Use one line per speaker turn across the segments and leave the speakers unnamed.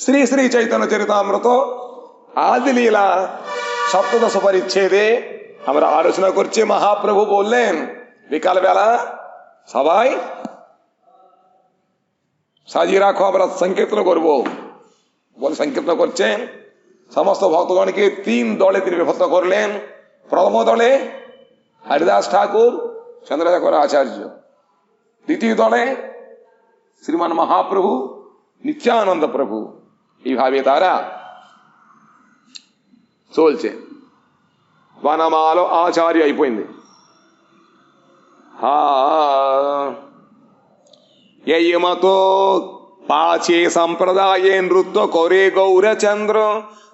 শ্রী শ্রী চৈতন্য চরিতামৃত আদিলীলা সপ্তদশ পরিচ্ছেদে আমরা আলোচনা করছি। মহাপ্রভু বললেন বিকালবেলা সবাই সাজিয়ে রাখো, আমরা সংকীর্তন করব বলে সংকীর্তন করছেন। সমস্ত ভক্তগণকে তিন দলে তিনি বিভক্ত করলেন। প্রথম দলে হরিদাস ঠাকুর, চন্দ্রশেখর আচার্য। দ্বিতীয় দলে শ্রীমান মহাপ্রভু, নিত্যানন্দ প্রভু। এইভাবে তারা চলছে। వనమాలో ఆచార్య అయిపోయింది. యమతో পাছে সম্প্রদায়ে নৃত্য করে গৌরচন্দ্র,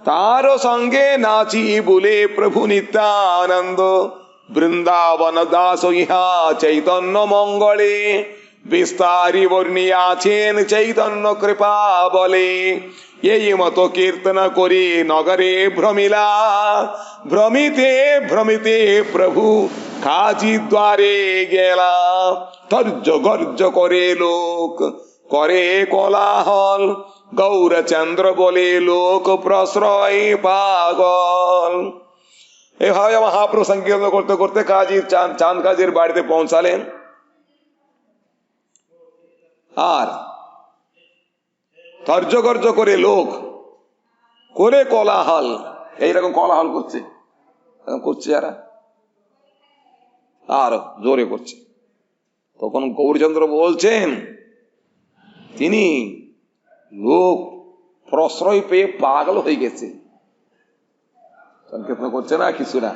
তার সঙ্গে নাচি বলে প্রভু নিত্যানন্দ। বৃন্দাবন দাস ইহা চৈতন্য মঙ্গলে, বিস্তারি বর্ণিয়াছেন চৈতন্য কৃপা বলে। এই মতো কীর্তন করে নগরে ভ্রমিলা, ভ্রমিতে ভ্রমিতে প্রভু কাজী দ্বারে গেলা। তর্জ গর্জ করে লোক করে কোলাহল, গৌরচন্দ্র বলে লোক প্রশ্রয় পাগল। এভাবে মহাপ্রভু সংকীর্তন করতে করতে কাজীর চাঁদ কাজীর বাড়িতে পৌঁছালেন। আর তর্জগর্জ করে লোক করে কোলাহল, এইরকম কোলাহল করছে যারা, আর জোরে করছে। তখন গৌরচন্দ্র বলছেন তিনি লোক প্রশ্রয় পেয়ে পাগল হয়ে গেছে। সংকীর্তন করছে না কিছু না।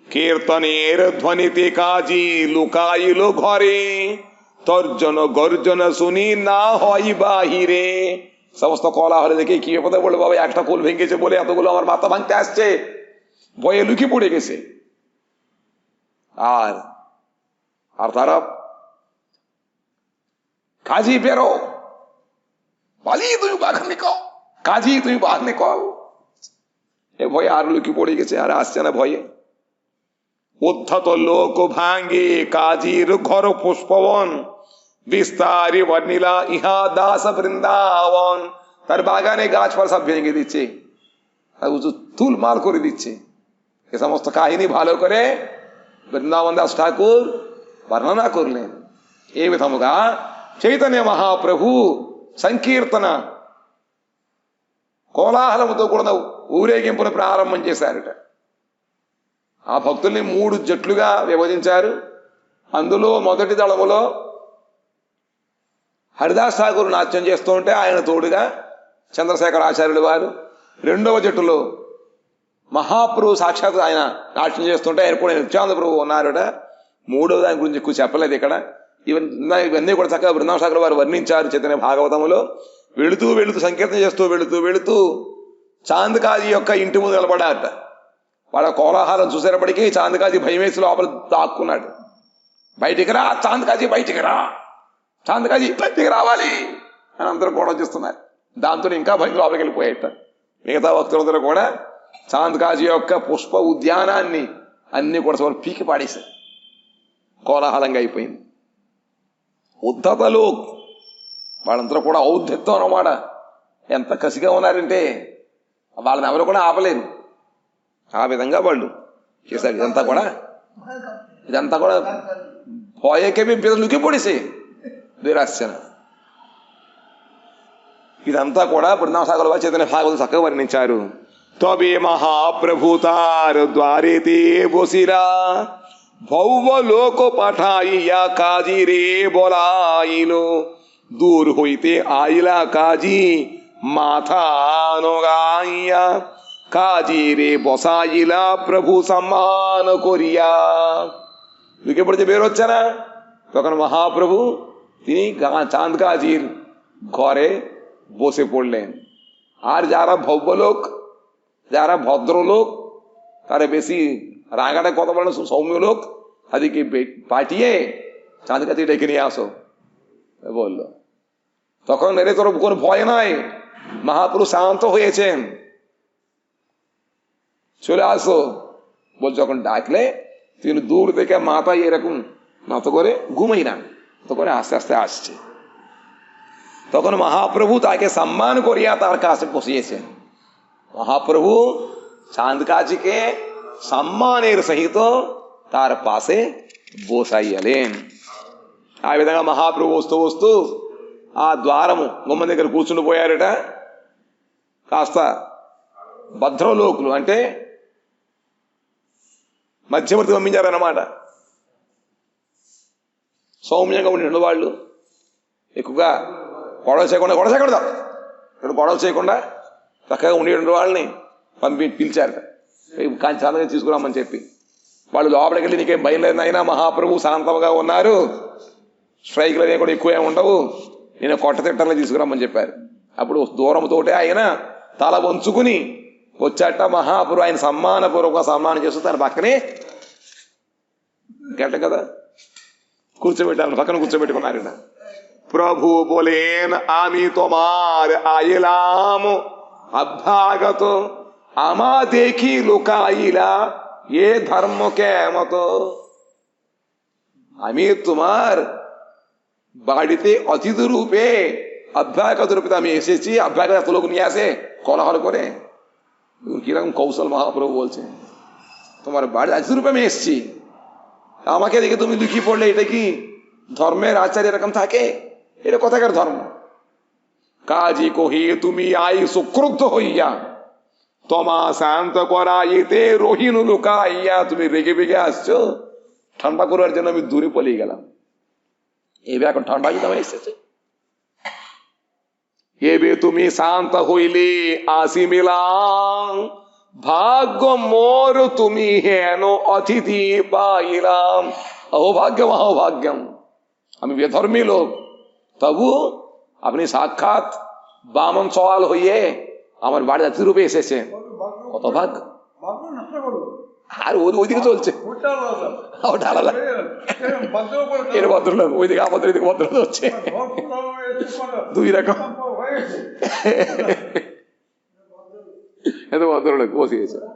কীর্তনের ধ্বনিতে কাজী লুকাইল ঘরে, তর্জন গর্জন শুনি না হয় বাহিরে। সমস্ত কোলাহল দেখে কি বিপদে বলে, বাবা একটা কোল ভেঙেছে বলে এতগুলো আমার মাথা ভাঙতে আসছে, ভয়ে লুকিয়ে পড়ে গেছে। আর আর তারা কাজী বেরো, পালিয়ে তুমি বাঘনে কও, কাজী তুমি বাঘনে কও। এ ভয়ে আর লুকিয়ে পড়ে গেছে, আর আসছে না ভয়ে। উদ্ধত লোক ভাঙ্গে কাজীর ঘর পুষ্পবন, বিস্তারি বর্ণিলা ইহা দাস বৃন্দাবন। তার বাগানে গাছপালা সব ভেঙে দিচ্ছে, তুল মাল করে দিচ্ছে। এ সমস্ত কাহিনী ভালো করে বৃন্দাবন দাস ঠাকুর বর্ণনা করলেন। ఏ విధముగా చైతన్య మహాప్రభు సంకీర్తన కోలాహలముతో కూడిన ఊరేగింపును ప్రారంభం చేశారట. ఆ భక్తుల్ని 3 జట్లుగా విభజించారు. అందులో మొదటి దళములో హరిదాస్ ఠాకూర్ నాట్యం చేస్తూ ఉంటే ఆయన తోడుగా చంద్రశేఖర ఆచార్యులు వారు. రెండవ జట్టులో మహాప్రభు సాక్షాత్ ఆయన నాట్యం చేస్తుంటే ఆయన కూడా నిత్యానంద ప్రభు ఉన్నారట. మూడవ దాని గురించి ఎక్కువ చెప్పలేదు ఇక్కడ. ఇవన్నీ కూడా చక్కగా బృందావన ఠాకూర్ వారు వర్ణించారు చైతన్య భాగవతంలో. వెళుతూ వెళుతూ సంకీర్తన చేస్తూ వెళుతూ చాంద్ కాజీ యొక్క ఇంటి ముందు నిలబడారట. వాళ్ళ కోలాహలం చూసేటప్పటికీ చాంద్ కాజీ భయమేసి లోపల దాక్కున్నాడు. బయటికి రా చాంద్ కాజీ, బయటికి రా చాంద్ కాజీ, బయటికి రావాలి అని అందరూ కూడా చూస్తున్నారు. దాంతో ఇంకా భయం లోపలికి వెళ్ళిపోయేట. మిగతా భక్తులందరూ కూడా చాంద్ కాజీ యొక్క పుష్ప ఉద్యానాన్ని అన్ని కూడా వాళ్ళు పీకి పాడేశారు. కోలాహలంగా అయిపోయింది. ఉద్ధతలు వాళ్ళందరూ కూడా ఔద్ధత్యం అన్నమాట. ఎంత కసిగా ఉన్నారంటే వాళ్ళని ఎవరు కూడా ఆపలేరు. ఆ విధంగా వాళ్ళు చేశారు. ఇదంతా కూడా పోయేకే లुकी పొడిసి నిరాశన. ఇదంతా కూడా బృందావన ఠాకూర్ వారు చైతన్య భాగవతం చక్కగా వర్ణించారు. তবে মহাপ্রভু তার দ্বারেতে বসিরা, ভৌব লোক পাঠাইয়া কাজী রে বলাইল। দূর হইতে আইলা কাজী মাথা নগাইয়া, কাজী রে বসাইলা প্রভু সম্মান করিয়া। লুকে পড়েছে, বের হচ্ছে না। তখন মহাপ্রভু তিনি চাঁদ কাজীর ঘরে বসে পড়লেন। আর যারা ভব্যলোক, যারা ভদ্রলোক, তারা বেশি রাগাটা কথা বলেন, সৌম্য লোক, তাদেরকে পাঠিয়ে চাঁদ কাছে ডেকে নিয়ে আসো বললো। তখন এর তোর কোন ভয় নাই, মহাপুরুষ শান্ত হয়েছেন, চলে আসো বল। যখন ডাকলে তিনি দূর থেকে মাথায় এরকম নত করে ঘুমাই না, তো করে আস্তে আস্তে আসছে। তখন মহাপ্রভু তাকে সম্মান করিয়া তার কাছে বসিয়েছেন। মহাপ্রভু চাঁদ কাজীকে সম্মানের సహిత তার పాసే బోసాయ్యలేం. ఆ విధంగా మహాప్రభు వస్తూ వస్తూ ఆ ద్వారము గుమ్మ దగ్గర కూర్చుని పోయారట. కాస్త భద్రలోకులు అంటే మధ్యవర్తి పంపించారన్నమాట. సౌమ్యంగా ఉండి వాళ్ళు ఎక్కువగా గొడవ చేయకుండా ఇక్కడ గొడవ చేయకుండా చక్కగా ఉండే వాళ్ళని పిలిచారట. కానీ చాలా తీసుకురామని చెప్పి వాళ్ళు లోపలికి వెళ్ళి నీకేం భయం లేదు అయినా మహాప్రభు శాంతంగా ఉన్నారు, స్ట్రైక్లు అనేవి కూడా ఎక్కువ ఉండవు, నేను కొట్టతిట్టంలో తీసుకురామని చెప్పారు. అప్పుడు దూరంతోటే ఆయన తల వంచుకుని వచ్చాట. మహాప్రభు ఆయన సమ్మానపూర్వక సన్మానం చేస్తూ తన పక్కనే గంట కదా కూర్చోబెట్టాను, పక్కన కూర్చోబెట్టుకున్నారట. প্রভু বলেন আমি তোমার আইলাম অভ্যাগত, আমা দেখি লুকাইলা এ ধর্ম কেমত। আমি তোমার বাড়িতে অতিথি রূপে অভ্যাগত রূপে আমি এসেছি। অভ্যাগত এত লোক নিয়ে আসে কোলাহল করে, কিরকম কৌশল মহাপ্রভু বলছে, তোমার বাড়িতে অতিথি রূপে আমি এসেছি, আমাকে দেখে তুমি লুকিয়ে পড়লে, এটা কি ধর্মের আচার এরকম থাকে? এটা কোথাকার ধর্ম? কাজী কহি তুমি আই সুক্রুদ্ধ হইয়া তোমা শান্ত করাইতে রহিন লুকাইয়া, তুমি রেগে বেগে আসছো, ঠান্ডা করার জন্য আমি দূরে পালিয়ে গেলাম। এবে এখন ঠান্ডা কিন্তু আমার এসেছে, এবে তুমি শান্ত হইলে আসি মিলাম, ভাগ্য মোর তুমি হেন অতিথি পাইলাম। অহোভাগ্যম অহোভাগ্যম, আমি বেধর্মী লোক, তবু আপনি সাক্ষাৎ বামন সওয়াল হইয়ে আমার বাড়ি জাতি রূপে এসেছে, কত ভাগ্য। আর ওইদিকে চলছে ভদ্রলোক, ওইদিকে আমাদের এদিকে ভদ্রলোক হচ্ছে, দুই রকম భద్రులకు పోసేసారు.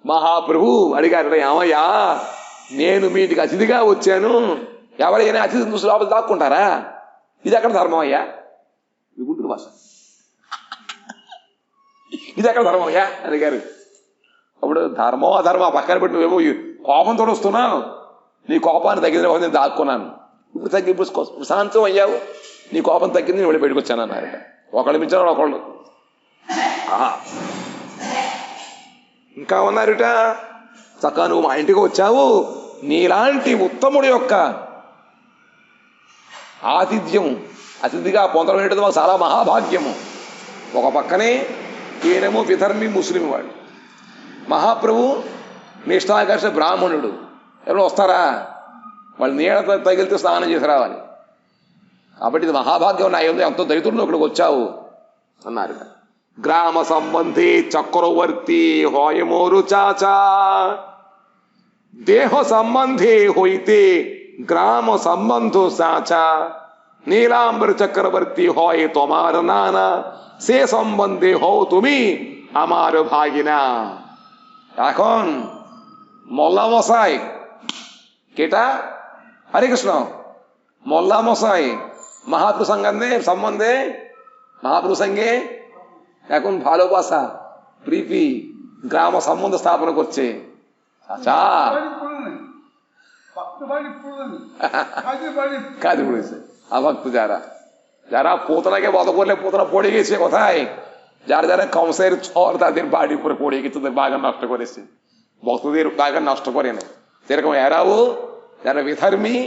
మహాప్రభు అడిగారు, ఏమయ్యా నేను మీ ఇంటికి అతిథిగా వచ్చాను, ఎవరైనా అతిథిని చూసి లోపల దాక్కుంటారా? ఇది ఎక్కడ ధర్మం అయ్యా? ఇది గుంటూరు భాష, ఇది ఎక్కడ ధర్మం అయ్యా అడిగారు. అప్పుడు ధర్మం అధర్మం పక్కన పెట్టి నువ్వేమో కోపంతో వస్తున్నావు, నీ కోపాన్ని తగ్గిన నేను దాక్కున్నాను, ఇప్పుడు శాంతం అయ్యావు, నీ కోపం తగ్గింది, నేను బయటకు వచ్చాను అన్నారట. ఒకళ్ళు మించారు ఒకళ్ళు. ఇంకా ఉన్నారుట, చక్కగా నువ్వు మా ఇంటికి వచ్చావు, నీలాంటి ఉత్తముడి యొక్క ఆతిథ్యము అతిథిగా పొందడం ఏంటో మాకు చాలా మహాభాగ్యము. ఒక పక్కనే ఈయనేమో విధర్మి ముస్లిం వాడు, మహాప్రభు నిష్ఠాకర్ష బ్రాహ్మణుడు, ఎవరు వస్తారా? వాళ్ళు నీడ తగిలితే స్నానం చేసి రావాలి, కాబట్టి ఇది మహాభాగ్యం నా ఉంది, ఎంతో దరిద్రుడు ఇక్కడికి వచ్చావు అన్నారు. గ్రామ సంబంధి చక్రవర్తి হয় মোর চাচা, দেহ সম্বন্ধে হইতে গ্রাম সম্বন্ধ সাচা, নীলাম্বর চক্রবর্তী হয় তোমার নানা, সে সম্বন্ধে হও তুমি আমার ভাগিনা। এখন মোল্লা মশাই, কেটা? হরে কৃষ্ণ। মোল্লা মশাই মহাপ্রভু সম্বন্ধে মহাপ্রভু সঙ্গে এখন ভালোবাসা প্রীতি গ্রাম সম্বন্ধ স্থাপন করছে। আচ্ছা, কাজে পড়েছে আভক্ত যারা, যারা পোতনাকে বধ করলে পোতনা পড়ে গেছে কোথায়, যারা যারা কংসের ছর তাদের বাড়ির উপরে পড়ে গেছে, তাদের বাগান নষ্ট করেছে, ভক্তদের বাগান নষ্ট করে নেয়, সেরকম এরাও যারা বিধর্মী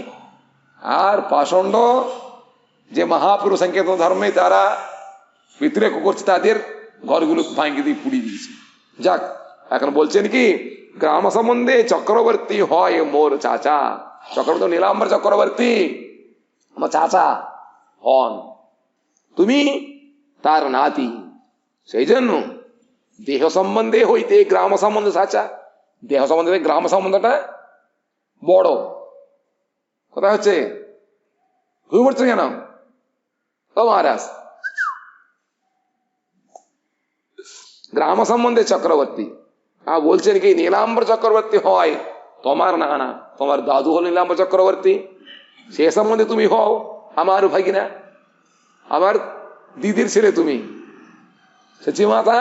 আর পাষণ্ড, যে মহাপুরুষ সংকেত ধর্মে তারা বিতরেক করছে, তাদের ঘরগুলো ভাঙিয়ে দিয়ে পুড়িয়ে দিয়েছে। যাক, এখন বলছেন কি, গ্রাম সম্বন্ধে চক্রবর্তী হয় মোর চাচা, চক্রবর্তী নীলাম্বর চক্রবর্তী আমার চাচা হন, তুমি তার নাতি, সেই জন্য দেহ সম্বন্ধে হইতে গ্রাম সম্বন্ধ চাচা, দেহ সম্বন্ধে গ্রাম সম্বন্ধটা বড়। কথা হচ্ছে ঘুরে পড়ছে কেন ও মহারাজ? গ্রাম সম্বন্ধে চক্রবর্তী বলছেন কি, নীলাম্বর চক্রবর্তী হয় তোমার নানা, তোমার দাদু হল নীলাম্বর চক্রবর্তী, সে সম্বন্ধে তুমি হও আমার ভাগিনা। আমার দিদির ছেলে তুমি, সচি মাতা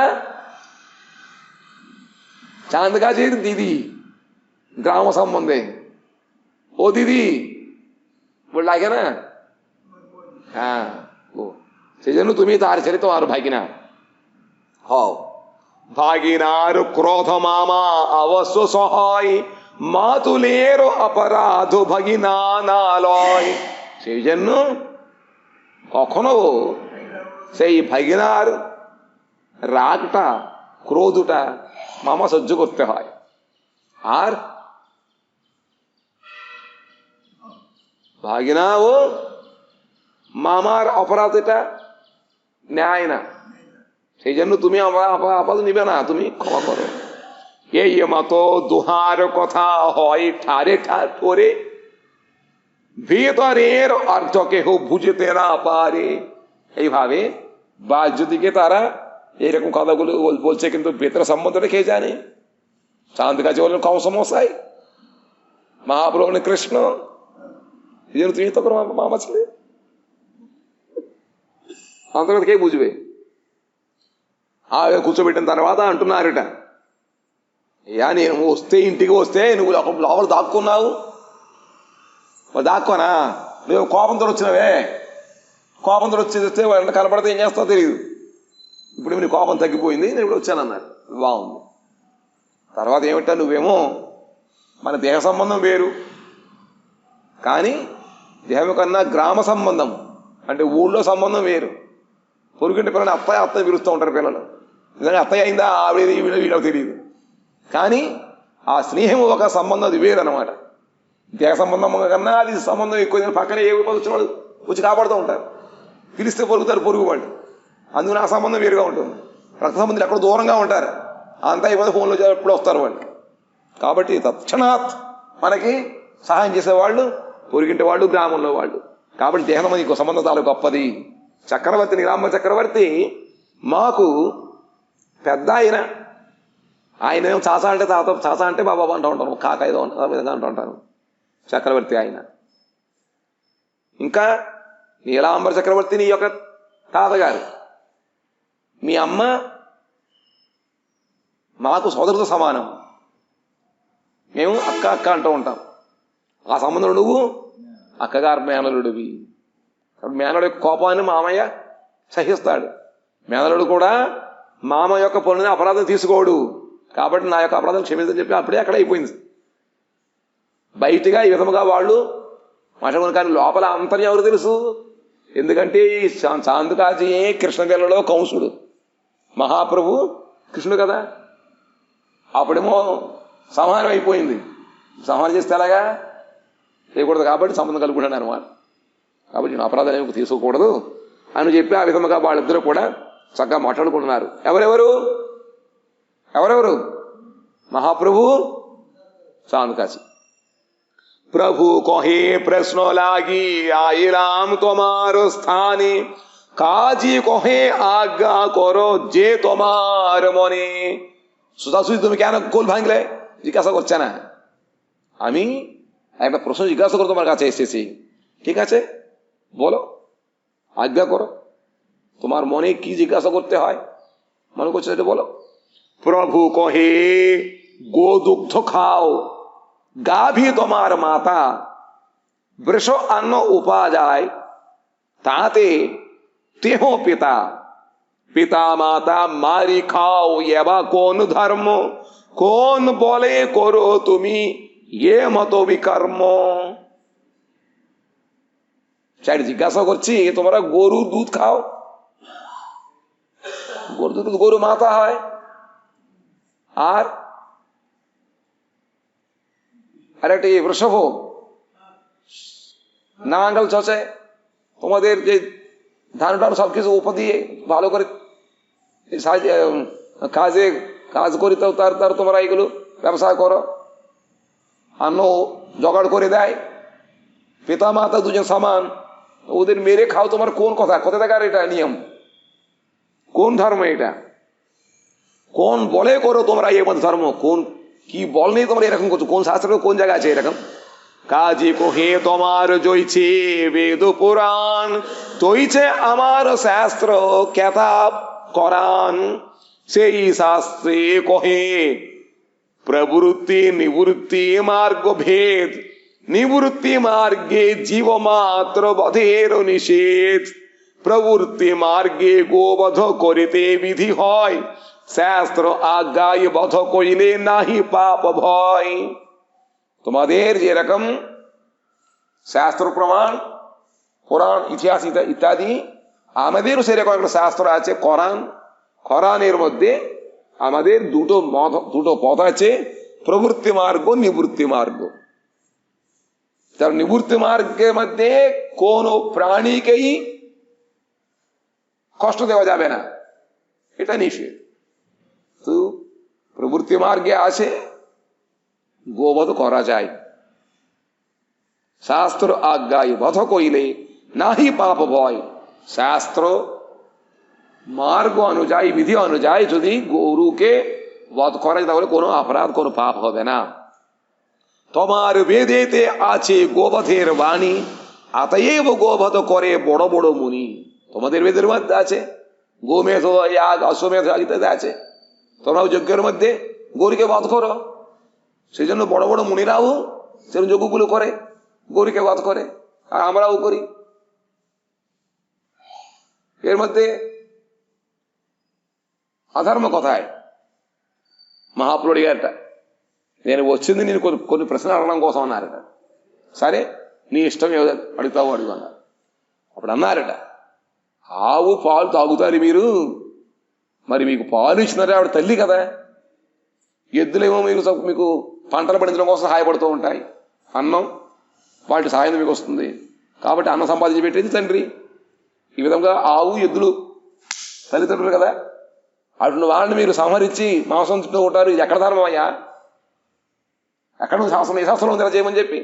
চাঁদ গাছির দিদি, গ্রাম সম্বন্ধে ও দিদি বলে লাগে না? হ্যাঁ, ও সেই জন্য তুমি তার ছেলে, তোমার ভাগিনা হও। ভাগিনার ক্রোধ মামা অবশ্য সহায়, মাতুলের অপরাধ ভগিনা না লয়। সেই জন্য কখনো সেই ভাগিনার রাগটা, ক্রোধটা মামা সহ্য করতে হয়। আর ভাগিনা ও মামার অপরাধ এটা নেয় না, সেই জন্য তুমি আমার আপাতত নিবে না, তুমি ক্ষমা করো। এই মতো দুহার কথা হয় ঠারে ঠারে, ভিতরের অর্থ কেহ বুঝতে না পারে। এইভাবে বাহ্যদিকে তারা এইরকম কথাগুলো বলছে, কিন্তু ভেতরে সম্বন্ধটা কে জানে? চাঁদ গাছে বললেন কম সমস্যায়, মহাপ্রভু বললেন কৃষ্ণ, এই জন্য তুমি তো করো মামা ছেলে, అంతగా కే బుజ్వే కూర్చోబెట్టిన తర్వాత అంటున్నారట, అయ్యా నేను వస్తే ఇంటికి వస్తే నువ్వు లోపల దాక్కున్నావు, దాక్కోనా? నువ్వు కోపంతో వచ్చినవే, కోపంతో వచ్చి వెంట కనపడితే ఏం చేస్తావు తెలియదు. ఇప్పుడు నీ కోపం తగ్గిపోయింది, నేను ఇప్పుడు వచ్చానన్నారు. బాగుంది. తర్వాత ఏమిటా, నువ్వేమో మన దేహ సంబంధం వేరు, కానీ దేహం కన్నా గ్రామ సంబంధం అంటే ఊళ్ళో సంబంధం వేరు. పొరుగింటి పిల్లలు అత్తయ్య అత్తయ్య పిలుస్తూ ఉంటారు పిల్లలు. నిజంగా అత్తయ్య అయిందా ఆవిడ వీళ్ళకి తెలియదు, కానీ ఆ స్నేహం ఒక సంబంధం, అది వేరు అనమాట. దేహ సంబంధం కన్నా అది సంబంధం ఎక్కువ. పక్కనే ఏ వచ్చిన వాళ్ళు వచ్చి కాపాడుతూ ఉంటారు, పిలిస్తే పొరుగుతారు పొరుగు వాళ్ళు, అందుకని ఆ సంబంధం వేరుగా ఉంటుంది. రక్త సంబంధులు ఎక్కడ దూరంగా ఉంటారు, అంతా ఇబ్బంది ఫోన్లో ఎప్పుడు వస్తారు వాళ్ళు. కాబట్టి తక్షణాత్ మనకి సహాయం చేసేవాళ్ళు పొరిగింటి వాళ్ళు, గ్రామంలో వాళ్ళు. కాబట్టి దేహం మనకి సంబంధం చాలా గొప్పది. చక్రవర్తి, నీలాంబ చక్రవర్తి మాకు పెద్ద ఆయన ఏమో చాసా అంటే తాత, చాసా అంటే బాబా అంటూ ఉంటాను, కాక ఏదో విధంగా అంటూ ఉంటాను. చక్రవర్తి ఆయన. ఇంకా నీలాంబర చక్రవర్తి నీ యొక్క తాతగారు, మీ అమ్మ మాకు సోదరుతో సమానం, మేము అక్క అక్క అంటూ ఉంటాం. ఆ సంబంధంలో నువ్వు అక్కగారు మేనలుడివి. మేనడు యొక్క కోపాన్ని మామయ్య సహిస్తాడు. మేనలుడు కూడా మామ యొక్క పనులని అపరాధం తీసుకోడు. కాబట్టి నా యొక్క అపరాధం క్షమించని చెప్పి అప్పుడే అక్కడ అయిపోయింది. బయటగా ఈ విధముగా వాళ్ళు మాట్లాడుకుని, కానీ లోపల అంతర్యం ఎవరు తెలుసు? ఎందుకంటే ఈ చాందుకాజీ కృష్ణవేలలో కంసుడు, మహాప్రభు కృష్ణుడు కదా. అప్పుడేమో సంహారం అయిపోయింది. సంహారం చేస్తే ఎలాగా చేయకూడదు, కాబట్టి సంబంధం కలుపుకుంటాను అనమాట. కాబట్టి నేను అపరాధాలు ఏమి తీసుకోకూడదు అని చెప్పి ఆ విధముగా వాళ్ళిద్దరూ కూడా చక్కగా మాట్లాడుకుంటున్నారు. ఎవరెవరు? మహాప్రభు, చాందుకాజీ. প্রভু কহে প্রশ্ন লাগি আইলাম তোমার স্থানে, কাজী কহে আজ্ঞা করো যে তোমার মনে। সোজাসুজি তুমি কেন গোল ভাঙলে জিজ্ঞাসা করছে না, আমি একটা প্রশ্ন জিজ্ঞাসা করে তোমার কাছে এসেছি, ঠিক আছে বলো, আজ্ঞা করো, তোমার মনে কি জিজ্ঞাসা করতে হয় মনে করছো এটা বলো। প্রভু কহে গো দুগ্ধ খাও, গাভী তোমার মাতা, বৃষ অন্ন উপাযায়, তাতে তেহ পিতা, পিতা মাতা মারি খাও, এবা কোন ধর্ম, কোন বলে করো তুমি এ মত বিকর্ম। চাই জিজ্ঞাসা করছি, তোমরা গরুর দুধ খাও, গরুর দুধ গরু মাতা হয়, আর আরেকটা বৃষভ নাঙ্গল চষে, তোমাদের যে ধান টান সবকিছু উপ দিয়ে ভালো করে কাজ করি, তো তার তোমরা এগুলো ব্যবসা করো, অন্ন জোগাড় করে দেয়, পিতা মাতা দুজন সমান, ওদের মেরে খাও। তোমার কোন কথা দেখার এটা নিয়ম, কোন ধর্ম এটা, কোন বলে করো তোমরা এ মত ধর্ম, কোন কি বল নেই তোমরা এরকম করছো, কোন শাস্ত্র কোন জায়গায় আছে এরকম। কাজী কোহে তোমার জয়ছে বেদ পুরাণ, তৈছে আমার শাস্ত্র কেতাব করান, সেই শাস্ত্রে কহে প্রবৃত্তি নিবৃত্তি মার্গ ভেদ, নিবৃত্তি মার্গে জীব মাত্র বধের নিষেধ, প্রবৃত্তি মার্গে গোবধ করিতে বিধি হয়, শাস্ত্র আজ্ঞায় বধ করিলে নাহি পাপ ভয়। তোমাদের যেরকম শাস্ত্র প্রমাণ কোরআন ইতিহাস ইত্যাদি, আমাদেরও সেরকম একটা শাস্ত্র আছে কোরআন। কোরআনের মধ্যে আমাদের দুটো পথ আছে, প্রবৃত্তি মার্গ নিবৃত্তি মার্গ। তার নিবৃত্তি মার্গের মধ্যে কোন প্রাণীকেই কষ্ট দেওয়া যাবে না, এটা নিষেধ। তো প্রবৃত্তি মার্গে আছে গোবধ করা যায়, শাস্ত্র আজ্ঞায় বধ করিলে নাহি পাপ ভয়। শাস্ত্র মার্গ অনুযায়ী বিধি অনুযায়ী যদি গরুকে বধ করা যায় তাহলে কোনো অপরাধ কোনো পাপ হবে না। তোমার বেদেতে আছে গোবধের বাণী, অতএব গোবধ করে বড় বড় মুনি। তোমাদের বেদের মধ্যে আছে গোমেধ ইয়াগ অশ্বমেধ ইত্যাদি আছে, তোমরাও যজ্ঞের মধ্যে গরুকে বধ করো। সেই জন্য বড় বড় মুনিরাও সেরকম যজ্ঞগুলো করে, গরুকে বধ করে, আর আমরাও করি। এর మధ్య అధర్మ కొథాయ్ మహాప్రభుడు అడిగారట, నేను వచ్చింది నేను కొన్ని ప్రశ్నలు అడగడం కోసం అన్నారట. సరే నీ ఇష్టం ఏదో అడుగుతావు అడుగు అన్నారు. అప్పుడు అన్నారట, ఆవు పాలు తాగుతారు మీరు, మరి మీకు పాలు ఇచ్చినారే ఆవిడ తల్లి కదా, ఎద్దులేమో మీకు పంటలు పండించడం కోసం సహాయపడుతూ ఉంటాయి, అన్నం వాటి సహాయం మీకు వస్తుంది కాబట్టి అన్నం సంపాదించి పెట్టేది తండ్రి. ఈ విధంగా ఆవు ఎద్దులు తల్లిదండ్రులు కదా, అటు వాళ్ళని మీరు సంహరించి మాంసం తింటూ ఉంటారు. ఇది ఎక్కడ ధర్మం అయ్యా, ఎక్కడ శాస్త్రం ఏ శాస్త్రం ఉంది చేయమని చెప్పి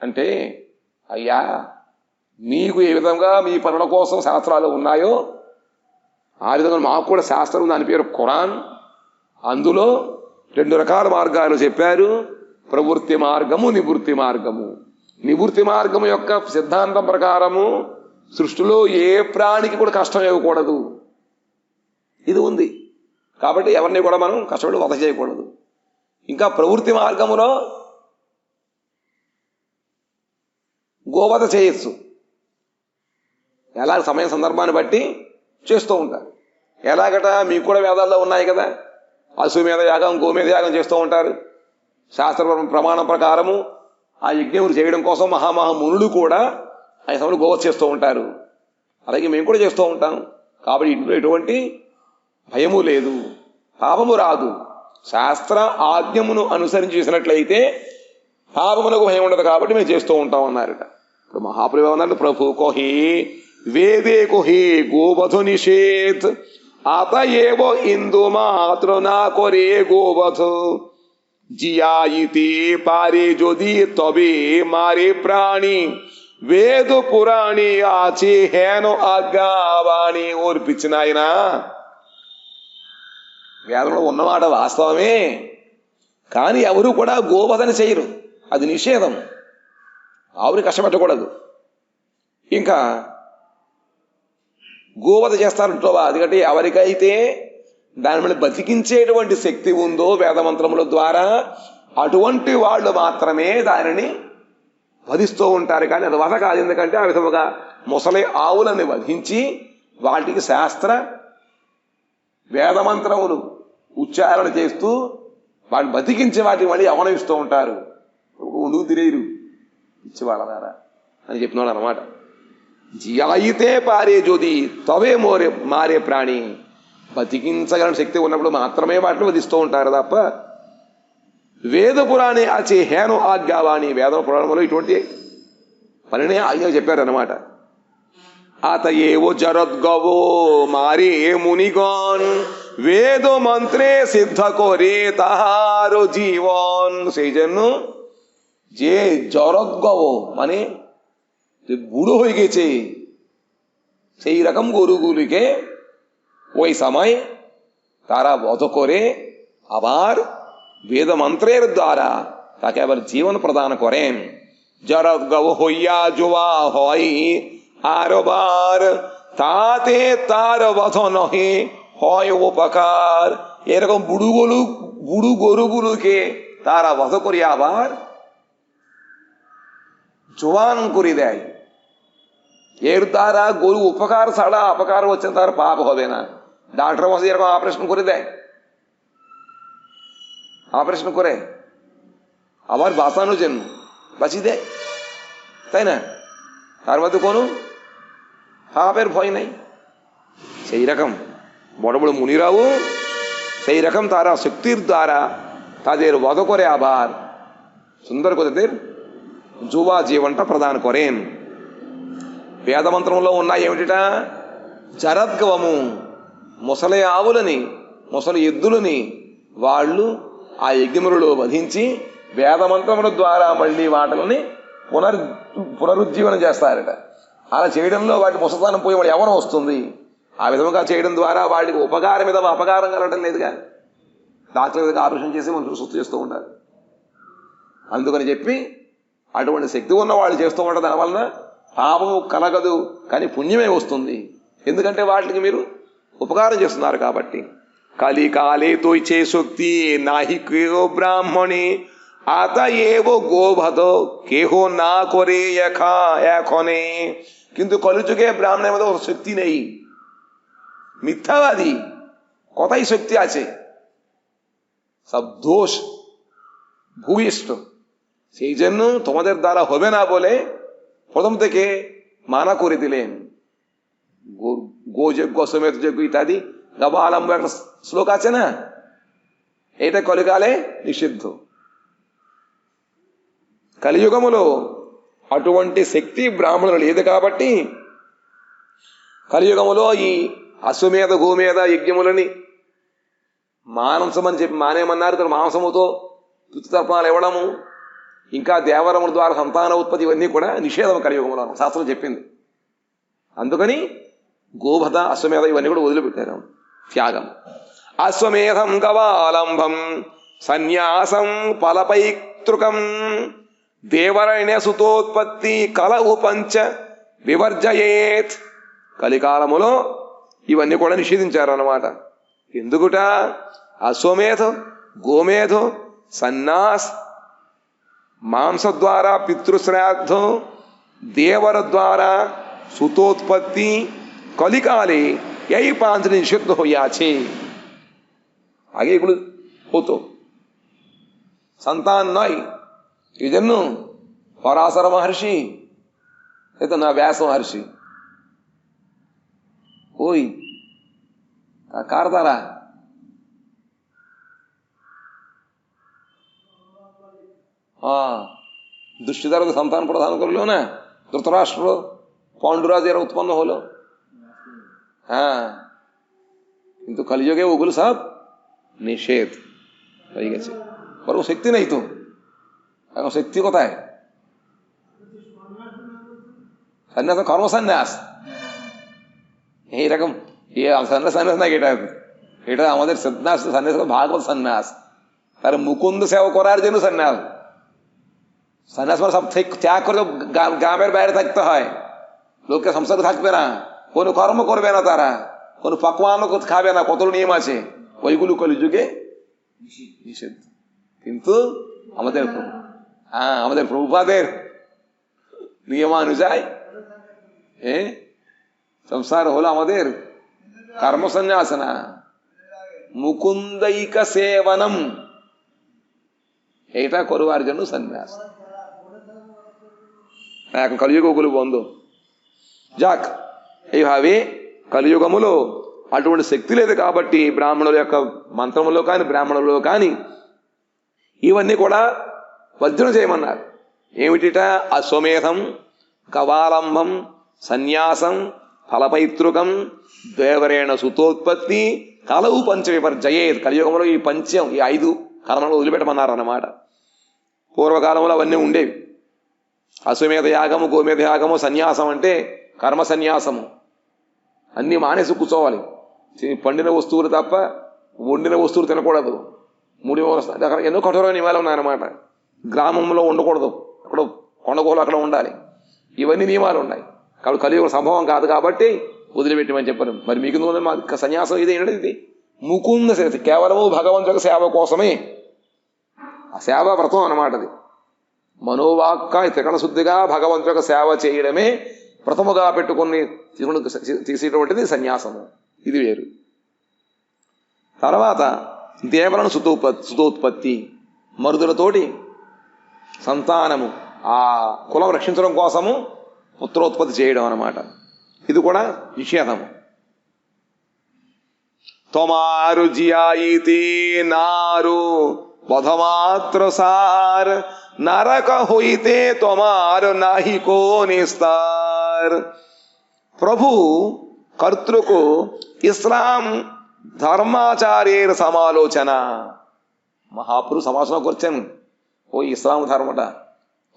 అంటే, అయ్యా మీకు ఏ విధంగా మీ పనుల కోసం శాస్త్రాలు ఉన్నాయో ఆ విధంగా మాకు కూడా శాస్త్రం, దాని పేరు ఖురాన్. అందులో 2 రకాల మార్గాలు చెప్పారు, ప్రవృత్తి మార్గము నివృత్తి మార్గము. నివృత్తి మార్గము యొక్క సిద్ధాంతం ప్రకారము సృష్టిలో ఏ ప్రాణికి కూడా కష్టం ఇవ్వకూడదు, ఇది ఉంది. కాబట్టి ఎవరిని కూడా మనం కష్టపడి వధ చేయకూడదు. ఇంకా ప్రవృత్తి మార్గములో గోవధ చేయొచ్చు, ఎలా సమయం సందర్భాన్ని బట్టి చేస్తూ ఉంటారు. ఎలాగట, మీకు కూడా వేదాల్లో ఉన్నాయి కదా, అశ్వమేధ యాగం గోమేధ యాగం చేస్తూ ఉంటారు. శాస్త్ర ప్రమాణం ప్రకారము ఆ యజ్ఞములు చేయడం కోసం మహామహామునులు కూడా ఆ సమయంలో గోవధ చేస్తూ ఉంటారు. అలాగే మేము కూడా చేస్తూ ఉంటాం. కాబట్టి ఇంట్లో ఎటువంటి భయము లేదు, పాపము రాదు. శాస్త్ర ఆజ్ఞమును అనుసరించి చేసినట్లయితే పాపమునకు భయం ఉండదు, కాబట్టి మేము చేస్తూ ఉంటాం అన్నారట. ఇప్పుడు మహాప్రభు అన్నారు, ప్రభు కోహి వేదే కోహి గోవధు నిషేధ్, అతయేవ ఇందు మాత్ర నా করে গোবধ, জিয়াইতে পারে যদি তবে মারে প্রাণী, వేద పురాణి ఆచి హేను ఆజ్ఞావాణి. ఓర్పించినాయన, వేదంలో ఉన్నమాట వాస్తవమే, కానీ ఎవరు కూడా గోవధన చేయరు, అది నిషేధం. ఆవుని కష్టపెట్టకూడదు. ఇంకా గోవధ చేస్తారంటావా, ఎందుకంటే ఎవరికైతే దాని మీద బతికించేటువంటి శక్తి ఉందో వేదమంత్రముల ద్వారా అటువంటి వాళ్ళు మాత్రమే దానిని వధిస్తూ ఉంటారు. కానీ అది వధ కాదు. ఎందుకంటే ఆ విధముగా ముసలి ఆవులని వధించి వాటికి శాస్త్ర వేదమంత్రములు ఉచ్చారణ చేస్తూ వాటిని బతికించి వాటిని మళ్ళీ అవనవిస్తూ ఉంటారు. ఉండుకు తిరేరు ఇచ్చేవాళ్ళ ద్వారా అని చెప్పినాడు అనమాట. జియాయితే పారే జ్యోతి తవే మారే ప్రాణి, బతికించగల శక్తి ఉన్నప్పుడు మాత్రమే వాటిని వధిస్తూ ఉంటారు తప్ప వేద పురాణే ఆచే హేను ఆజ్ఞావాణి. వేద పురాణంలో ఇటువంటి పనినే ఆజ్ఞ చెప్పారనమాట. আতএও জরদ্গবো মারে মুনিগণ, বেদ মন্ত্রে সিদ্ধ করে তাহার জীবন। সেই জন্য যে জরদ্গব মানে বুড়ো হয়ে গেছে সেই রকম গরুগুলিকে ওই সময় তারা বধ করে আবার বেদ মন্ত্রের দ্বারা তাকে আবার জীবন প্রদান করেন। জরদ্গব হইয়া জোয়া হয় আরবার তাতে তার বধ নহে হয় উপকার। এরকম বুড়ু গরুগুলোকে তারা বধ করিয়া আবার জোয়ান করে দেয়। এর দ্বারা গরু উপকার ছাড়া অপকার হচ্ছে, তার পাপ হবে না। ডাক্তার বসে এরকম অপারেশন করে দেয়, অপারেশন করে আবার বাঁচানোর জন্য বাঁচিয়ে দেয়, তাই না? তার মধ্যে কোনো পাপের ভয় নেই। সেই রকম বড় বড় মুনিরাও সেই রকম তারা শক্তির দ্বারা তাদের বধ করে আবার সুন্দর করে তাদের যুవ జీవనట ప్రదాన కరేన్. వేద మంత్రంలో ఉన్నాయి ఏమిటిటా? జరద్గవము, ముసలి ఆవులని ముసలి ఎద్దులని వాళ్ళు ఆ యజ్ఞములలో వధించి వేదమంత్రముల ద్వారా మళ్ళీ వాటిని పునరుజ్జీవనం చేస్తారట. అలా చేయడంలో వాటి ముసలితనం పోయి వాడు ఎవరు వస్తుంది? ఆ విధంగా చేయడం ద్వారా వాడికి ఉపకారం మీద అపకారం కలగటం లేదుగా. డాక్టర్ దగ్గర ఆపరేషన్ చేసి మనం సుస్థ చేస్తూ ఉండాలి. అందుకని చెప్పి అటువంటి శక్తి ఉన్న వాళ్ళు చేస్తూ ఉంటారు. దానివలన పాపము కలగదు, కానీ పుణ్యమే వస్తుంది. ఎందుకంటే వాటికి మీరు ఉపకారం చేస్తున్నారు కాబట్టి. కలికాలే తోచే శక్తి నాహి కేహో ব্রাহ্মণে আতা ఏవో গোভদ কেহ না করে এখনে। কিন্তু কলিযুগে ব্রাহ্মণের মধ্যে শক্তি নেই, মিথ্যাবাদী, কথাই শক্তি আছে, সব দোষ ভূয়িষ্ঠ। সেই জন্য তোমাদের দ্বারা হবে না বলে প্রথম থেকে মানা করে দিলেন। গোযজ্ঞ সমেত যজ্ঞ ইত্যাদি গবালম্ব একটা শ্লোক আছে না, এটা কলিকালে నిషిద్ధ. కలియుగములో అటువంటి శక్తి బ్రాహ్మణులు లేదు కాబట్టి కలియుగములో ఈ అశ్వమేధ గోమేధ యజ్ఞములని మాంసమని చెప్పి మానేమన్నారు. తన మాంసముతో పితృతర్పణాలు ఇవ్వడము, ఇంకా దేవరముల ద్వారా సంతాన ఉత్పత్తి, ఇవన్నీ కూడా నిషేధం కలియుగంలో శాస్త్రం చెప్పింది. అందుకని గోవధ అశ్వమేధ ఇవన్నీ కూడా వదిలిపెట్టారు, త్యాగం. అశ్వమేధం గవాలంబం సన్యాసం ఫలపైతృకం దేవరైణ సుతోత్పత్తి కలవు పంచ వివర్జయేత్. కలికాలములో ఇవన్నీ కూడా నిషేధించారు అన్నమాట. ఎందుకుట? అశ్వమేధం, గోమేధం, సన్యాస్, మాంస ద్వారా పితృశ్రాద్ధం, దేవర ద్వారా সুতোৎপত্তি কলিকালে এই পাঁচ নিষিদ্ধ হইয়াছে। আগে এগুলো হতো, সন্তান নয়। এই জন্য পরাশর মহর্ষি, এ তো না ব্যাস মহর্ষি, ওই কার দ্বারা দুষ্টিদার সন্তান প্রদান করলো না, ধৃতরাষ্ট্র পাণ্ডুরাজ এরা উৎপন্ন হলো। হ্যাঁ, কিন্তু কলিযুগে ওগুলো সব নিষেধ হয়ে গেছে। বরং শক্তি নেই তো, এখন শক্তি কোথায়? সন্ন্যাস কর্মসন্ন্যাস, এইরকম সন্ন্যাস সন্ন্যাস নাকি এটা? এটা আমাদের সন্ন্যাস, সন্ন্যাস ভাগবত সন্ন্যাস। তার মুকুন্দ সেবা করার জন্য সন্ন্যাস। সন্ন্যাস মানে সব ত্যাগ করে গ্রামের বাইরে থাকতে হয়, লোককে সংসারে থাকবে না, কোনো কর্ম করবে না, তারা কোনো পাকওয়ানও খাবে না, কত নিয়ম আছে, ওইগুলো কলিযুগে নিষেধ। কিন্তু আমাদের আমাদের প্রভুপাদের নিয়মানুযায়ী সংসার হলো আমাদের কর্মসন্ন্যাস না, মুকুন্दैक সেবনম, এটা করবার জন্য সন্ন্যাস। এখন కలియుగ ওগুলো বন্ধ। যাক, এইভাবে కలియుగములో అటువంటి శక్తి లేదు కాబట్టి బ్రాహ్మణుల యొక్క మంత్రములో కానీ బ్రాహ్మణులలో కానీ ఇవన్నీ కూడా వజ్రం చేయమన్నారు. ఏమిటిట? అశ్వమేధం, కవాలంబం, సన్యాసం, ఫలపైతృకం, దేవరేణ సుతోత్పత్తి, కలవు పంచ విపర్జయేత్. కలియుగంలో ఈ పంచం, ఈ 5 కర్మలు వదిలిపెట్టమన్నారు అన్నమాట. పూర్వకాలంలో అవన్నీ ఉండేవి. అశ్వమేధ యాగము, గోమేధ యాగము, సన్యాసం అంటే కర్మ సన్యాసము. అన్నీ మానేసి కూర్చోవాలి. పండిన వస్తువులు తప్ప వండిన వస్తువులు తినకూడదు. అక్కడ ఎన్నో కఠోరమైన నియమాలు ఉన్నాయన్నమాట. గ్రామంలో ఉండకూడదు, అక్కడ కొండగోలు అక్కడ ఉండాలి, ఇవన్నీ నియమాలు ఉన్నాయి. కాబట్టి కలియుగ సంభవం కాదు కాబట్టి వదిలిపెట్టమని చెప్పారు. మరి మీకు మా సన్యాసం ఇది ఏంటంటే ఇది ముకుంద సేవ, కేవలము భగవంతుడి సేవ కోసమే. ఆ సేవా వ్రతం అన్నమాట. అది మనోవాక్క త్రికరణ శుద్ధిగా భగవంతుడి యొక్క సేవ చేయడమే వ్రతముగా పెట్టుకుని తీసేటువంటిది సన్యాసము. ఇది వేరు. తర్వాత దేవలను సుతోత్పత్తి, మరుదులతోటి సంతానము, ఆ కులం రక్షించడం కోసము పుత్రోత్పత్తి చేయడం అన్నమాట. ఇది కూడా నిషేధము. తొమారు జియాయితే నారు బధమాత్ర సార్ నరక హోయితే తొమారు నాహి కో నిస్తార్. ప్రభు కర్తృకు ఇస్లాం ధర్మాచార్యేర్ సమాలోచన. మహాపురు సమాలోచన করছেন ওই ইসলাম ধর্মটা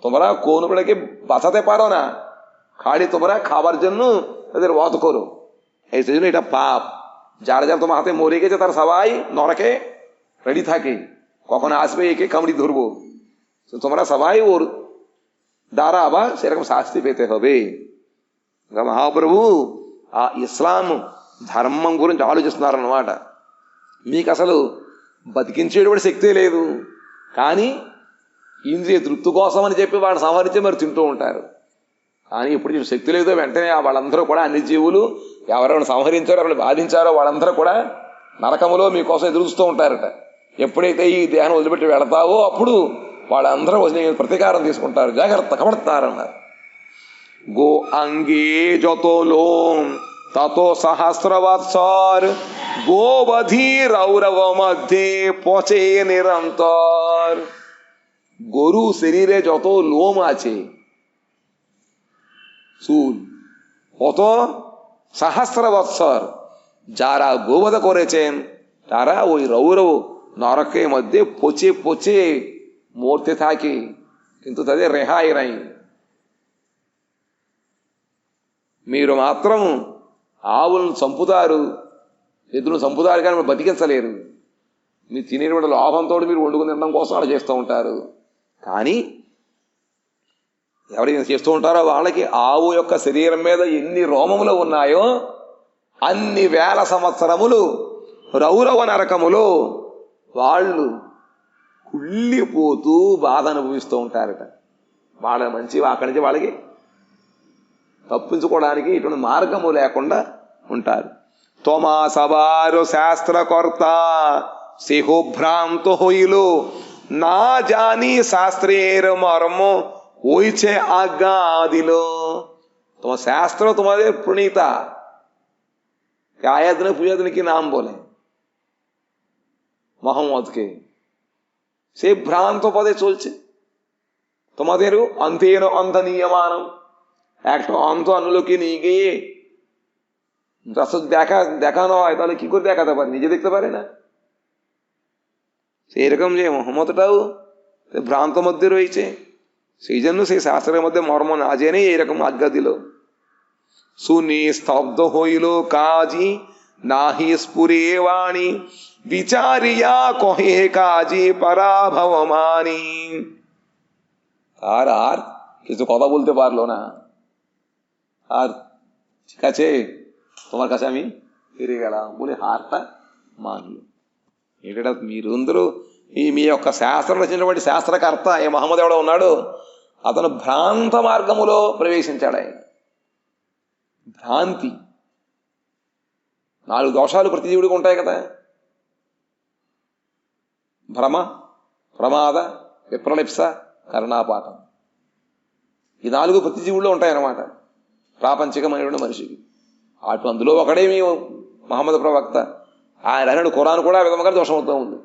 তোমরা কোন বেড়াকে বাঁচাতে পারো না, খালি তোমরা খাবার জন্য তাদের বধ করো, এই জন্য এটা পাপ। যারা যারা তোমার হাতে মরে গেছে তার সবাই নরকে রেডি থাকে, কখন আসবে একে কামড়ি ধরবো, তোমরা সবাই ওর দ্বারা আবার সেরকম শাস্তি পেতে হবে। మహాప్రభు ఆ ఇస్లాం ధర్మం గురించి ఆలోచిస్తున్నారన్నమాట. మీకు అసలు బతికించేటువంటి శక్తే లేదు, కానీ ఇంద్రియ తృప్తి కోసం అని చెప్పి వాడిని సంహరించి మరి తింటూ ఉంటారు. కానీ ఇప్పుడు శక్తి లేదో వెంటనే వాళ్ళందరూ కూడా, అన్ని జీవులు ఎవరెవరిని సంహరించారో ఎవరిని బాధించారో వాళ్ళందరూ కూడా నరకములో మీకోసం ఎదురుస్తూ ఉంటారట. ఎప్పుడైతే ఈ దేహం వదిలిపెట్టి వెళతావో అప్పుడు వాళ్ళందరూ వదిలి ప్రతీకారం తీసుకుంటారు, జాగ్రత్త కబడతారన్నారు. గో అంగే যতো লোম ততো সহস্রবৎসর গোবধি রৌরব মধ্যে পচে নিরন্তর। গরু শরীরে যত লোম আছে, চুল, কত সহস্র বৎসর যারা গোবধ করেছেন তারা ওই রৌরব নরকের মধ্যে পচে পচে মরতে থাকে, কিন্তু তাদের রেহাই নাই। మీరు మాత్రం ఆవులను చంపుతారు, ఎద్దులను చంపుతారు, కానీ బతికించలేరు. మీరు తినేటువంటి లోభంతో మీరు వండుకుని తినడం కోసం అలా చేస్తూ ఉంటారు. కానీ ఎవరైనా చేస్తూ ఉంటారో వాళ్ళకి ఆవు యొక్క శరీరం మీద ఎన్ని రోమములు ఉన్నాయో అన్ని వేల సంవత్సరములు రౌరవ నరకములో వాళ్ళు కుళ్ళిపోతూ బాధ అనుభవిస్తూ ఉంటారట. వాళ్ళ మంచి అక్కడి నుంచి వాళ్ళకి తప్పించుకోవడానికి ఇటువంటి మార్గము లేకుండా ఉంటారు. తొమా సవారు శాస్త్రకర్త সেহো ভ্রান্ত হইল, না জানি শাস্ত্রের মর্ম হইছে আজ্ঞা দিল। তোমার শাস্ত্র তোমাদের প্রণীতা, আয়াত ने पूजा दिन की नाम बोले মোহাম্মদকে, সে ভ্রান্ত পদে চলছে। তোমাদেরও অন্তের অন্ধ নিয়মানম, একটা অন্ধ অনুলোকে নিয়ে গিয়ে দেখানো হয়, তাহলে কি করে দেখাতে পারে? নিজে দেখতে পারে না। সেই রকম যে মোহাম্মদটাও ভ্রান্ত মধ্যে রয়েছে, সেই জন্য সেই শাস্ত্রের মধ্যে মর্ম না জেনেই এরকম আজ্ঞা দিল। শুনি স্তব্ধ হইল কাজী নাহি স্ফুরে বাণী, বিচারিয়া কহে কাজী পরাভব মানি। আর কিছু কথা বলতে পারলো না, আর ঠিক আছে তোমার কাছে আমি ফিরে గెలాం বলে హారత మానలు. ఏంటంటే మీరందరూ మీ యొక్క శాస్త్రం రచించినటువంటి శాస్త్రకర్త ఏ మహమ్మద్ ఎవడో ఉన్నాడు, అతను భ్రాంత మార్గములో ప్రవేశించాడు. ఆయన భ్రాంతి, 4 దోషాలు ప్రతి జీవుడికి ఉంటాయి కదా: భ్రమ, ప్రమాద, విప్రలిప్స, కర్ణాపాఠం. ఈ 4 ప్రతి జీవుల్లో ఉంటాయన్నమాట, ప్రాపంచికమైనటువంటి మనిషికి. అందులో ఒకడే మీ మహమ్మద్ ప్రవక్త. ఆయన అన్నాడు, ఖురాన్ కూడా ఆ విధంగా దోషమవుతూ ఉంది.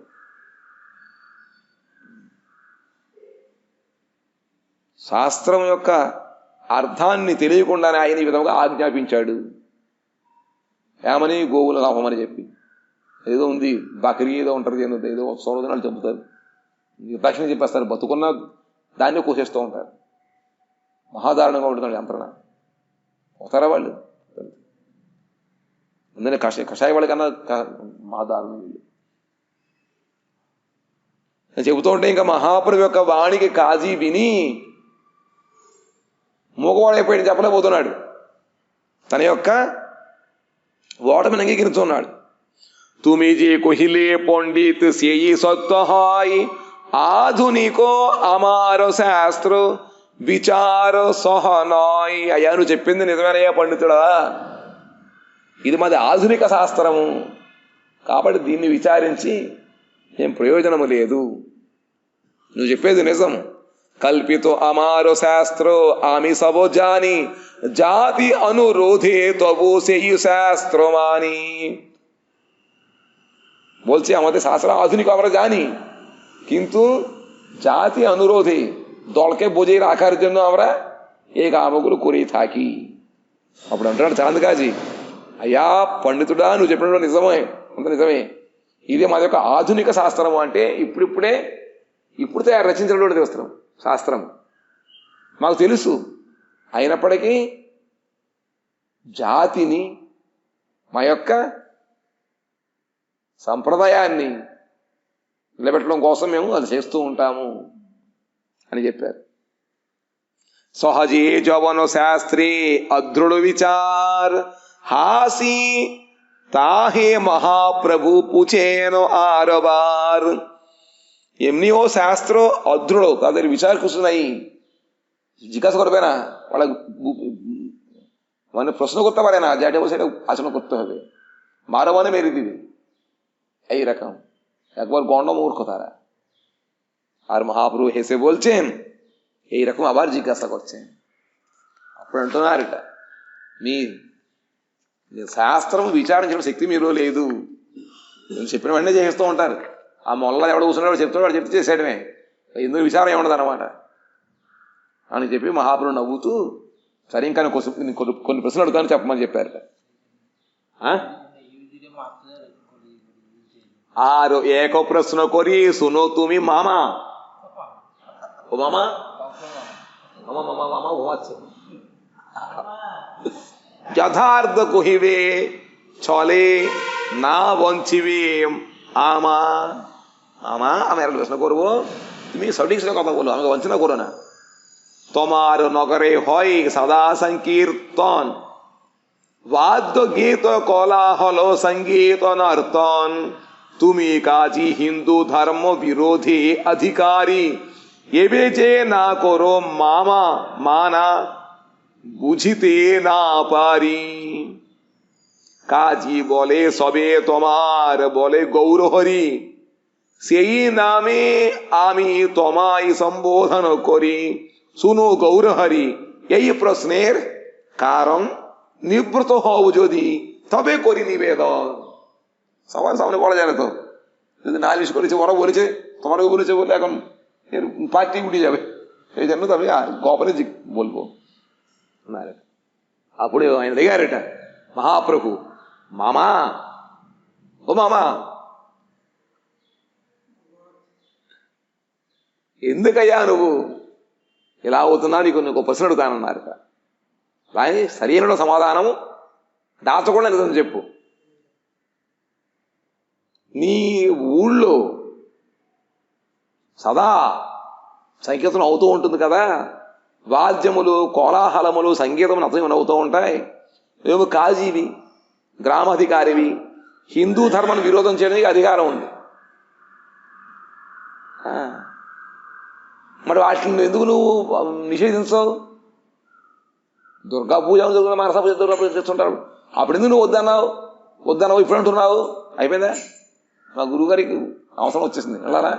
శాస్త్రం యొక్క అర్థాన్ని తెలియకుండానే ఆయన ఈ విధంగా ఆజ్ఞాపించాడు. ఏమని? గోవుల లాభమని చెప్పి. ఏదో ఉంది బకరీ ఏదో ఉంటుంది, ఏదో సౌరదినాలు చెబుతారు, నిర్దాక్షిణ్యం చెప్పేస్తారు, బతుకున్న దాన్ని కోసేస్తూ ఉంటారు. మహాదారుణంగా ఉంటుంది యంత్రణ. పోతారా వాళ్ళు? అందుకని కషాయ వాళ్ళ కన్నా మహాదారుణం వీళ్ళు. చెబుతూ ఉంటే ఇంకా మహాప్రభు యొక్క వాణికి కాజీ విని మూగవాడైపోయి చెప్పలేకపోతున్నాడు. తన యొక్క ఓటమిని అంగీకరిస్తున్నాడు. তুমি যে কহিলে পণ্ডিত সেই সত্য হয়, ఆధునిక అమార శాస్త్ర విచార సహ నయ్. అయ్యా నువ్వు చెప్పింది నిజమేనయ్యా పండితుడా, ఇది మాది ఆధునిక శాస్త్రము, కాబట్టి దీన్ని విచారించి ఏం ప్రయోజనము లేదు. నువ్వు చెప్పేది నిజం. కల్పితో అమార శాస్త్ర আমি সব জানি, জাতি অনুরোধে তবু সেই শাস্ত্র মানি. বলছি আমাদের শাস্ত্র আধুনিক আমরা জানি, কিন্তু জাতি অনুরোধে দলকে বজিয়ে রাখার জন্য আমরা এই কামগুলো করেই থাকি. అప్పుడు అంటున్నాడు చాంద్ కాజీ, అయ్యా పండితుడా నువ్వు చెప్పినట్టు నిజమే, అంత నిజమే, ఇది మాది యొక్క ఆధునిక శాస్త్రము. అంటే ఇప్పుడు తయారు రచించినటువంటి వస్త్రం శాస్త్రం మాకు తెలుసు. అయినప్పటికీ జాతిని, మా యొక్క సంప్రదాయాన్ని నిలబెట్టడం కోసం మేము అది చేస్తూ ఉంటాము అని చెప్పారు. సహజే జవన శాస్త్రే అదృఢ విచార్, హాసి తాహే మహాప్రభు పూచేను ఆరబార్. এমনিও শাস্ত্র অদৃঢ়, তাদের বিচার কিছু নাই, জিজ্ঞাসা করবে না, মানে প্রশ্ন করতে পারে না, যেটা বলছে সেটা আচরণ করতে হবে, মারো মানে মেরে দিবে, এইরকম একবার গণ্ডমূর্খ তারা। আর মহাপ্রভু হেসে বলছেন, এইরকম আবার জিজ্ঞাসা করছেন, అప్పుడు అంటున్నారట, మీ శాస్త్రం విచారించిన శక్తి మీలో లేదు, నేను చెప్పిన వెంటనే చేస్తూ ఉంటారు. ఆ మొల్ల ఎవడ కూర్చున్నాడు చెప్తున్నాడు, వాడు చెప్తే చేసేయడమే, ఎందుకు విచారం ఏముండదు అనమాట అని చెప్పి మహాప్రభు నవ్వుతూ, సరే ఇంకా కొన్ని ప్రశ్నలు అడుగుతాను చెప్పమని చెప్పారట. আর এক প্রশ্ন করি শুনো তুমি মামা। ও মামা, মামা মামা মামা ঘুমাচ্ছে। যথার্থ কহিবে চলে না বঞ্চিবে আমা। আমা আমি একটা প্রশ্ন করবো, তুমি সঠিক সাথে কথা বলো, আমাকে বঞ্চনা করো না। তোমার নগরে হয় সদা সংকীর্তন, বাদ্য গীত কোলাহল সঙ্গীত নর্তন, তুমি কাজী হিন্দু ধর্ম বিরোধী অধিকারী, এবে যে না করো মামা মানা বুঝিতে না পারি। কাজী বলে সবে তোমার বলে গৌরহরি, সেই নামে আমি তোমায় সম্বোধন করি, শুনো গৌরহরি। এই প্রশ্নের কারণ নিবৃত হও যদি, তবে করি নিবেদন। সবার সামনে বলা যায় না তো, যদি নালিশ করেছে, ওরা বলেছে, তোমারও বলেছে বলে এখন এর পার্টি উঠে যাবে, এই জন্য তো আমি গোপনে বলবো না। అప్పుడు ఆయన అడిగారట మహాప్రభు, మామా ఓ మామా, ఎందుకయ్యా నువ్వు ఇలా అవుతున్నా, నీకు ప్రశ్న అడుగుతానన్నారట. కానీ సరైన సమాధానము దాచకుండా నిజం చెప్పు. నీ ఊళ్ళో సదా సంకీర్తన అవుతూ ఉంటుంది కదా, వాద్యములు కోలాహలములు సంగీతములు అతను అవుతూ ఉంటాయి, ఏమో కాజీవి గ్రామాధికారివి, హిందూ ధర్మాన్ని విరోధం చేయడానికి అధికారం ఉంది, మరి వాటిని ఎందుకు నువ్వు నిషేధించవు? దుర్గా పూజ మనసా పూజ దుర్గా పూజ చేస్తుంటారు, అప్పుడు ఎందుకు నువ్వు వద్దన్నావు ఇప్పుడు అంటున్నావు? అయిపోయిందా? మా గురువుగారికి అవసరం వచ్చేసింది. వెళ్ళారా?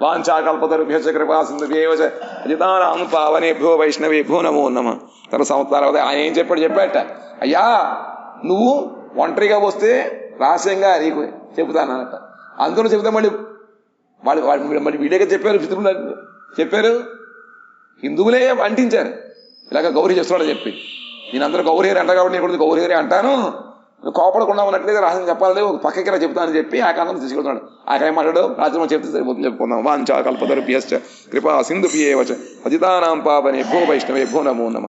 వాంఛాకల్పతరుభ్యో కృపా సింధుభ్యో అజితానాం పావనేభ్యో వైష్ణవేభ్యో నమో నమః. తర్వాత ఆయన ఏం చెప్పాడట, అయ్యా నువ్వు ఒంటరిగా వస్తే రహస్యంగా నీకు చెబుతానట. అందులో చెబుతా మళ్ళీ మళ్ళీ వీడియోగా చెప్పారు, పితృలు చెప్పారు, హిందువులే అంటించారు ఇలాగ గౌరీ చేస్తున్నాడని చెప్పి. నేను అందరూ గౌరీహరి అంట కాబట్టి నేను కూడా గౌరీహరి అంటాను, కోపడకుండా ఉన్నట్లయితే రహస్యం చెప్పాలని ఒక పక్కకి చెప్తానని చెప్పి ఆ కాలంలో తీసుకెళ్తున్నాడు. ఆ కాయ మాట్లాడు రాత్రి చెప్తే సరిపోతుంది, చెప్పుకుందాం. వాంఛాకల్పతరుభ్యశ్చ కృపా సింధుభ్యేవ చ పతితానాం పావనేభ్యో వైష్ణవేభ్యో నమో నమః.